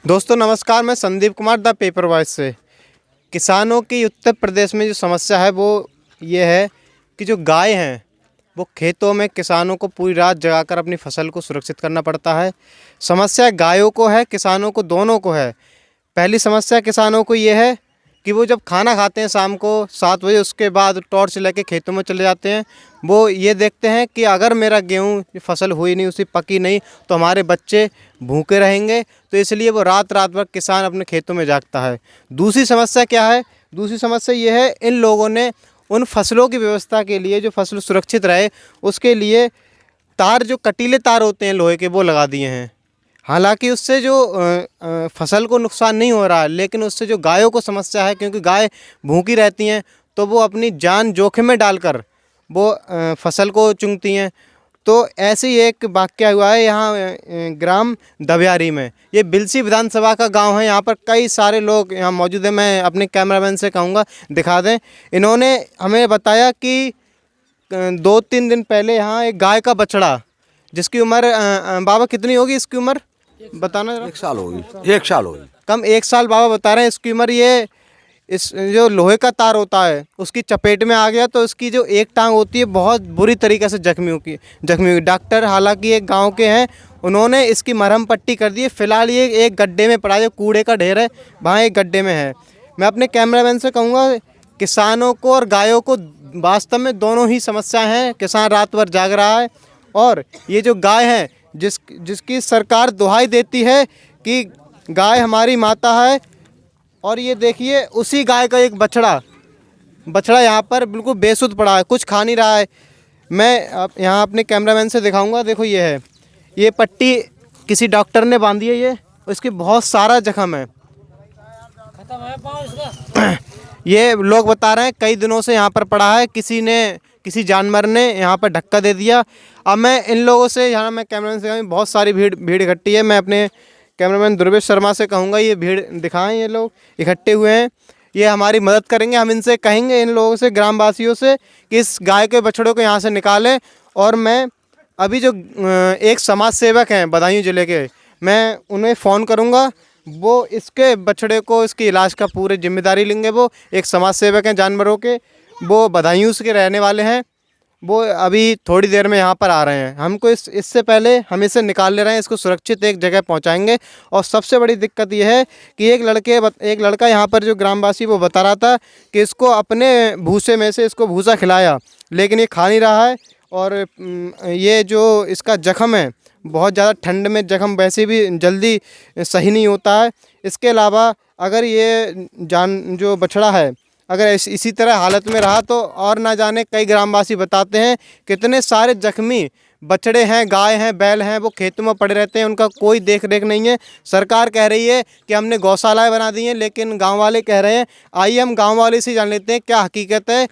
दोस्तों नमस्कार, मैं Sandeep Kumar the paper voice से। किसानों की उत्तर प्रदेश में जो समस्या है वो ये है कि जो गाय हैं वो खेतों में किसानों को पूरी रात जगाकर अपनी फसल को सुरक्षित करना पड़ता है। समस्या गायों को है, किसानों को, दोनों को है। पहली समस्या किसानों को ये है कि वो जब खाना खाते हैं शाम को 7 बजे, उसके बाद टॉर्च लेके खेतों में चले जाते हैं। वो ये देखते हैं कि अगर मेरा गेहूँ फसल हुई नहीं, उसी पकी नहीं, तो हमारे बच्चे भूखे रहेंगे। तो इसलिए वो रात रात भर किसान अपने खेतों में जागता है। दूसरी समस्या क्या है? दूसरी समस्या ये है, इन लोगों ने उन फसलों की व्यवस्था के लिए, जो फसल सुरक्षित रहे उसके लिए तार, जो कटीले तार होते हैं लोहे के, वो लगा दिए हैं। हालांकि उससे जो फसल को नुकसान नहीं हो रहा है, लेकिन उससे जो गायों को समस्या है, क्योंकि गाय भूखी रहती हैं तो वो अपनी जान जोखिम में डालकर वो फसल को चुनती हैं। तो ऐसे ही एक वाक़या हुआ है यहाँ ग्राम दबियारी में। ये बिलसी विधानसभा का गांव है। यहाँ पर कई सारे लोग यहाँ मौजूद हैं। मैं अपने कैमरामैन से कहूँगा दिखा दें। इन्होंने हमें बताया कि 2-3 दिन पहले यहाँ एक गाय का बछड़ा, जिसकी उम्र बाबा कितनी होगी इसकी उम्र बताना जरा। 1 साल होगी, 1 साल होगी। कम 1 साल बाबा बता रहे हैं इसकी उम्र। ये इस जो लोहे का तार होता है उसकी चपेट में आ गया, तो इसकी जो एक टांग होती है बहुत बुरी तरीके से जख्मी हुई। डॉक्टर हालांकि एक गांव के हैं, उन्होंने इसकी मरहम पट्टी कर दी है। फिलहाल ये एक गड्ढे में पड़ा है, जो कूड़े का ढेर है वहाँ एक गड्ढे में है। मैं अपने कैमरामैन से कहूँगा, किसानों को और गायों को वास्तव में दोनों ही समस्या हैं। किसान रात भर जाग रहा है, और ये जो गाय है जिसकी सरकार दुहाई देती है कि गाय हमारी माता है, और ये देखिए उसी गाय का एक बछड़ा यहाँ पर बिल्कुल बेसुध पड़ा है, कुछ खा नहीं रहा है। मैं यहाँ अपने कैमरामैन से दिखाऊंगा। देखो ये है, ये पट्टी किसी डॉक्टर ने बांधी है, ये इसके बहुत सारा जख्म है। खत्म है पाँव इसका। ये लोग बता रहे हैं कई दिनों से यहाँ पर पड़ा है, किसी जानवर ने यहाँ पर धक्का दे दिया। अब मैं इन लोगों से, यहाँ मैं कैमरामैन से कहूँ, बहुत सारी भीड़ इकट्ठी है। मैं अपने कैमरामैन ध्रुवेश शर्मा से कहूँगा ये भीड़ दिखाएं। ये लोग इकट्ठे हुए हैं, ये हमारी मदद करेंगे। हम इनसे कहेंगे, इन लोगों से, ग्रामवासियों से, कि इस गाय के बछड़ों को यहाँ से निकालें। और मैं अभी जो एक समाज सेवक हैं बदायूं ज़िले के, मैं उन्हें फ़ोन करूँगा। वो इसके बछड़े को, इसके इलाज का पूरी जिम्मेदारी लेंगे। वो एक समाज सेवक हैं जानवरों के, वो बदायूं के रहने वाले हैं। वो अभी थोड़ी देर में यहाँ पर आ रहे हैं। हमको इससे पहले हम इसे निकाल ले रहे हैं, इसको सुरक्षित एक जगह पहुँचाएंगे। और सबसे बड़ी दिक्कत ये है कि एक लड़का यहाँ पर, जो ग्रामवासी, वो बता रहा था कि इसको अपने भूसे में से इसको भूसा खिलाया, लेकिन ये खा नहीं रहा है। और ये जो इसका जख्म है, बहुत ज़्यादा ठंड में जख्म वैसे भी जल्दी सही नहीं होता है। इसके अलावा अगर ये जो बछड़ा है अगर इसी तरह हालत में रहा तो और ना जाने, कई ग्रामवासी बताते हैं कितने सारे जख्मी बछड़े हैं, गाय हैं, बैल हैं, वो खेतों में पड़े रहते हैं, उनका कोई देख रेख नहीं है। सरकार कह रही है कि हमने गौशालाएं बना दी हैं, लेकिन गांव वाले कह रहे हैं। आइए हम गांव वाले से जान लेते हैं क्या हकीकत है।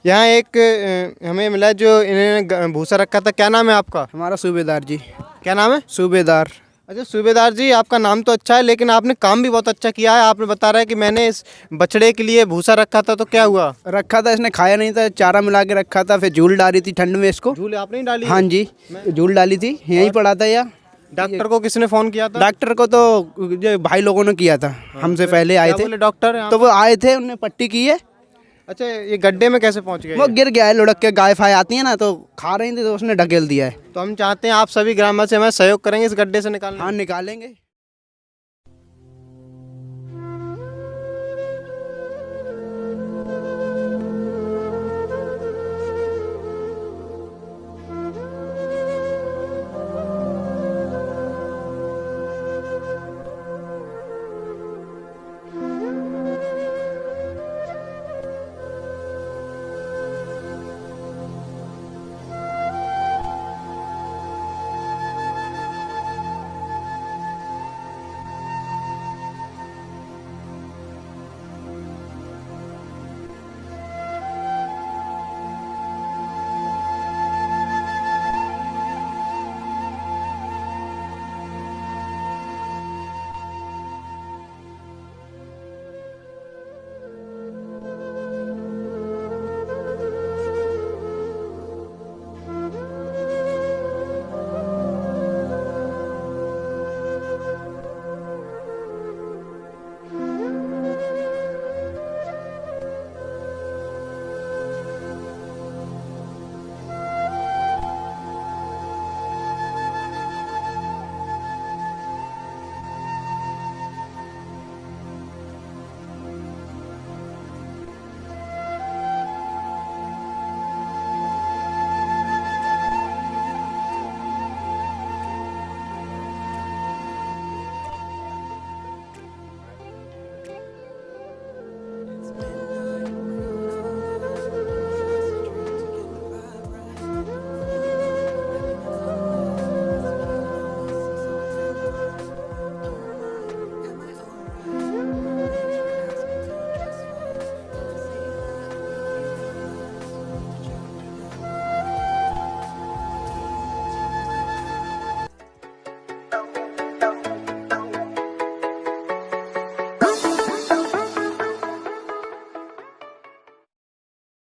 यहाँ एक हमें मिला जो इन्होंने भूसा रखा था। क्या नाम है आपका? हमारा सूबेदार जी। क्या नाम है? सूबेदार। अच्छा सूबेदार जी, आपका नाम तो अच्छा है, लेकिन आपने काम भी बहुत अच्छा किया है। आपने बता रहा है कि मैंने इस बछड़े के लिए भूसा रखा था, तो क्या हुआ? रखा था, इसने खाया नहीं था, चारा मिला के रखा था, फिर झूल डाली थी ठंड में इसको। झूल आपने ही डाली? हाँ जी, झूल डाली थी, यहीं पड़ा था। या डॉक्टर को किसने फ़ोन किया था? डॉक्टर को तो जो भाई लोगों ने किया था, हमसे पहले आए थे डॉक्टर, तो वो आए थे, उन्होंने पट्टी की है। अच्छा, ये गड्ढे में कैसे पहुंच गए? वो गिर गया है, लुढ़क के। गाय फाय आती है ना, तो खा रही थी, तो उसने ढकेल दिया है। तो हम चाहते हैं आप सभी ग्रामवासी हमें सहयोग करेंगे इस गड्ढे से निकालने। हाँ, निकालेंगे।